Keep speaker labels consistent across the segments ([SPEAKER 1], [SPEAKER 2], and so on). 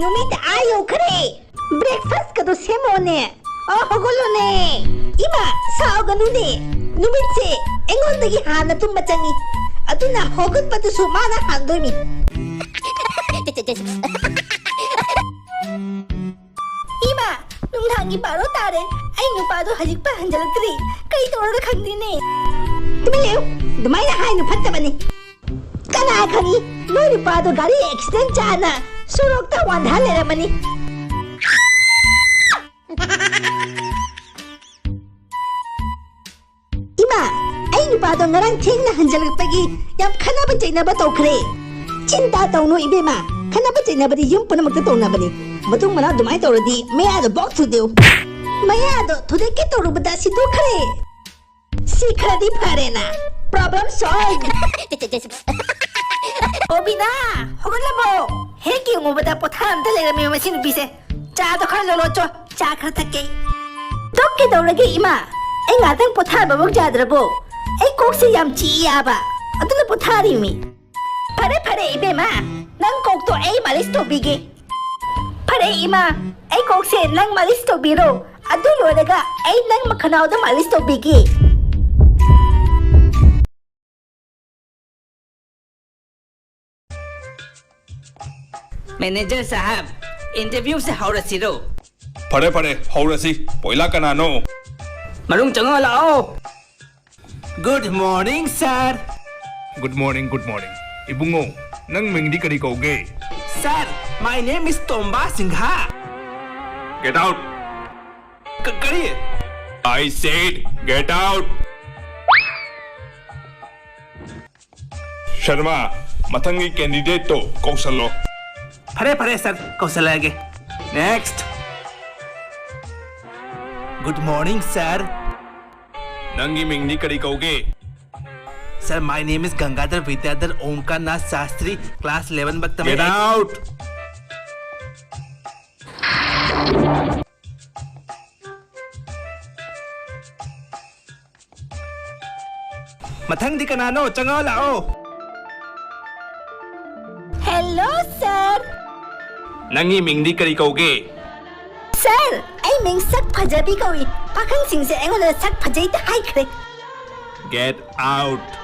[SPEAKER 1] नुमित आयो खरे ब्रेकफास्ट का तो सेमोने होगोलोने इमा साओगनुने नुमित से एंगोंदगी हाना तुम बचंगी अदुना होगत पतुसु माना हांदोमी इमा नुंधांगी बारो तारे आई नुपादो हजिक पर हंजलक्री कई तोड़ खंगदीने तुम्हें ले दुमाइना हाई नु फत्तबनी कना खनी नो नुपादो गाड़ी एक्सीडेंट चाना सुरोक्ता वांधा लेरमनी इमा आई नुपादो ngarang thengna hanjalakpagi yam khanaba jainaba tawkhre चिंता तौनो इबेमा खनाबा चैनाबदी यम पनमक्ता तौनाबनी मतुंग मना दुमाय तौरदी मया दो बॉक्स थुदेउ मया दो थुदे के तौरबदा सिदो खरे सिखरदी फरेना प्रॉब्लम सॉल्व ओबिना होगलबो हे की उमबदा पोथाम त लेरमे मसिन बिसे चा तो खन लोलो चो चा खर थके तो के दौरगे इमा ए ngaतंग पोथा बबक जाद्रबो ए कोक से यम चियाबा अदुन पोथारी मी फरे फरे इबेमा नंग कोक तो ए मालिश तो बिगे फरे इमा ए कोक से नंग मालिश तो बिरो अदु लोरेगा ए नंग मखनाव द मालिश तो बिगे
[SPEAKER 2] मैनेजर साहब इंटरव्यू से हौरसिरो
[SPEAKER 3] फरे फरे हौरसी पोइला कनानो
[SPEAKER 2] मरुंग चंगो लाओ good morning sir
[SPEAKER 3] good morning Ibungo नंग मिंगदी करी कोगे
[SPEAKER 2] sir my name is Tomba Singha
[SPEAKER 3] get out
[SPEAKER 2] करिए
[SPEAKER 3] I said get out Sharma मथंगी कैंडिडेट तो कौशलो
[SPEAKER 2] फरे फरे सर कौशलगे नेक्स्ट गुड मॉर्निंग सर
[SPEAKER 3] नंगी मिंगदी करी कोगे
[SPEAKER 2] sir my name is Gangadhar Vidyadhar Omkar Nath Shastri class 11 बत्तम
[SPEAKER 3] गेट आउट
[SPEAKER 2] मथंग दी कनानो चंगो लाओ
[SPEAKER 1] हेलो सर
[SPEAKER 3] नंगी मिंगदी करी कोगे
[SPEAKER 1] सर आई मिंग सक फजबी कोई पाखंग सिंह से एंगोन सक फजई त हाई खरे
[SPEAKER 3] गेट आउट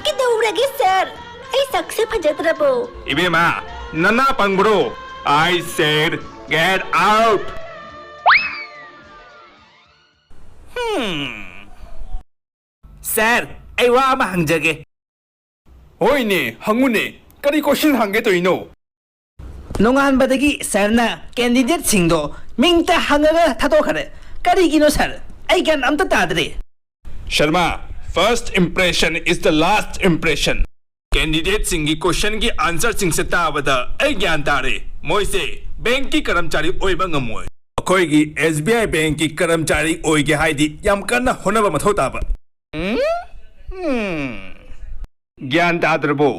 [SPEAKER 1] कि दौरगे सर आई सक से फजतरबो
[SPEAKER 3] इबेमा नना पंगब्रो I said get out
[SPEAKER 2] sir आई वा मा हंजगे
[SPEAKER 3] होइने हंगुने करी क्वेश्चन हंगे तो इनो
[SPEAKER 2] नोंगानबदगी सरना कैंडिडेट सिंगदो मिंगता हंगगा थादोखरे करिगिनो सर आई गन अमता तादरे
[SPEAKER 3] Sharma first impression is the last impression candidate सिंगी क्वेश्चन की आंसर सिंग से ताबदा आई ज्ञान तारे मोइसे बैंक की कर्मचारी ओइबा ngमोय अखोयगी एसबीआई बैंक की कर्मचारी ओइगे हाइदी याम कन्ना होनबा मथौ ताबा ज्ञान तादरबो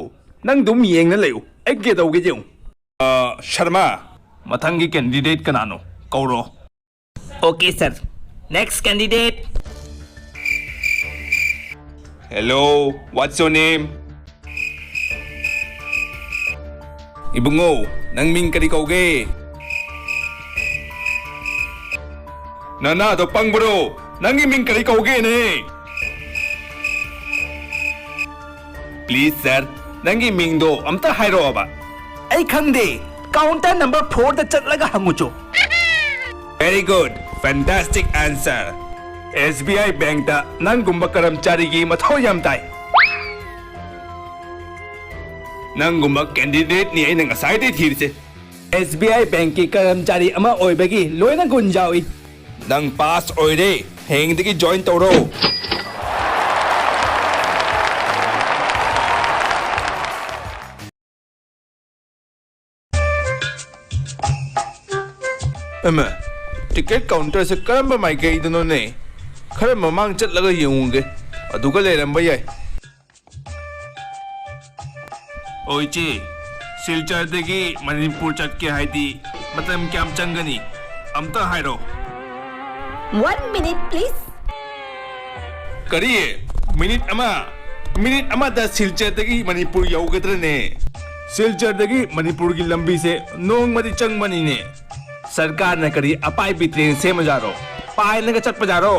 [SPEAKER 3] नंग दुम येंगना लेउ आई गे दौगे जेउ शर्मा मथंगी कैंडिडेट कनानो कौरो
[SPEAKER 2] okay sir next candidate
[SPEAKER 3] hello what's your name Ibungo नंग मिंग करी कौगे नना तो पंगब्रो नंगी मिंग करी कौगे ने प्लीज सर नंगी मिंग दो अमता हाइरो अबा
[SPEAKER 2] आई खंगदे काउंटर नंबर 4 दा चलगा हंगुचो
[SPEAKER 3] very good fantastic answer SBI bank दा नंगुंबा कर्मचारी की मथौ याम ताई नंगुंबा कैंडिडेट नि आई नंगा साइड थीरसे
[SPEAKER 2] SBI बैंक की कर्मचारी अमा ओइबगी लोइना गुंजावी
[SPEAKER 3] नंग पास ओइरे हेंगदगी जॉइन तौरो अम्मा टिकट काउंटर से करम माइकई दनो ने खरे ममांग चलगा येंगुगे अदुगा लेरंबा याय ओइचे सिलचरदगी मणिपुर चटके हाइदी मतम क्याम चंगनी अमता हाइरो
[SPEAKER 1] 1 minute please
[SPEAKER 3] करिए मिनिट अमा दा सिलचरदगी मणिपुर यौगद्रने सिलचरदगी मणिपुर की लंबी से नोंगमदी चंगमनीने सरकार ने करी अपाई ट्रेन से मजारो पायलगा चटपजारो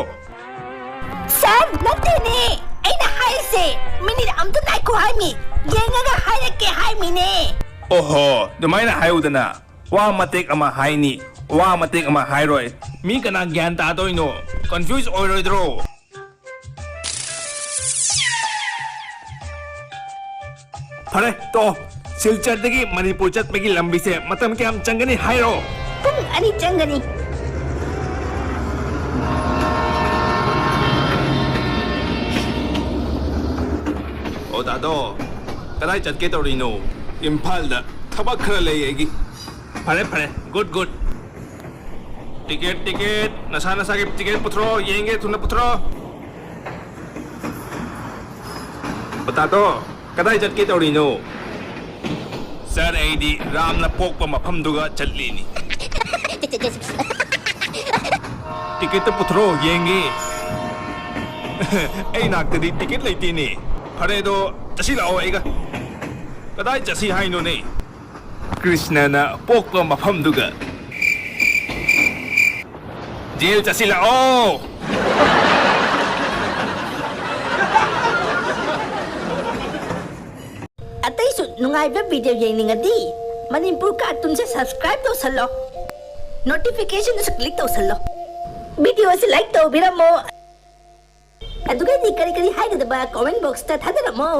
[SPEAKER 1] सर नत्तेने अैना हाइसे मिनिट अमता नाइको हाइमी येंगागा हाइरके हाइमीने
[SPEAKER 3] ओहो दुमाइना हायुदना वा मतेक अमा हाइनी वा मतेक अमा हाइरोय मी कना ज्ञान तादोइनो कंफ्यूज ओइरोइद्रो फरे तो सिलचरदगी मणिपुर चटपगी लंबी से मतम के हम चंगनी हाइरो
[SPEAKER 1] पुंग अनि चंगनी
[SPEAKER 3] ओ दादो कदाई चटके तौरीनो इम्फाल दा थबक खरा लेगी फरे फरे गुड गुड टिकट नशा नशा के टिकट पुथरो येंगे तुने पुथरो बता दो कदाई चटके तौरीनो सर एडी राम ना पोक प मफम दुगा चल्लीनी टिकट पुथरो येंगे ऐ नाकदी टिकट लेतीनी फरे दो चसी लाओ आएगा कदाई चसी हाइनो ने कृष्ण ना पोक प मफम दुगा जेल चसी लाओ
[SPEAKER 1] अतैसु नुंगाइबा वीडियो येंनिंगदी मणिपुर कार्टून से सब्सक्राइब तौसल्लो नोटिफिकेशन से क्लिक तौसल्लो वीडियो से लाइक तौबिरमो अदुगैदि करी करी हाइगदबा कमेंट बॉक्स ता थादरमो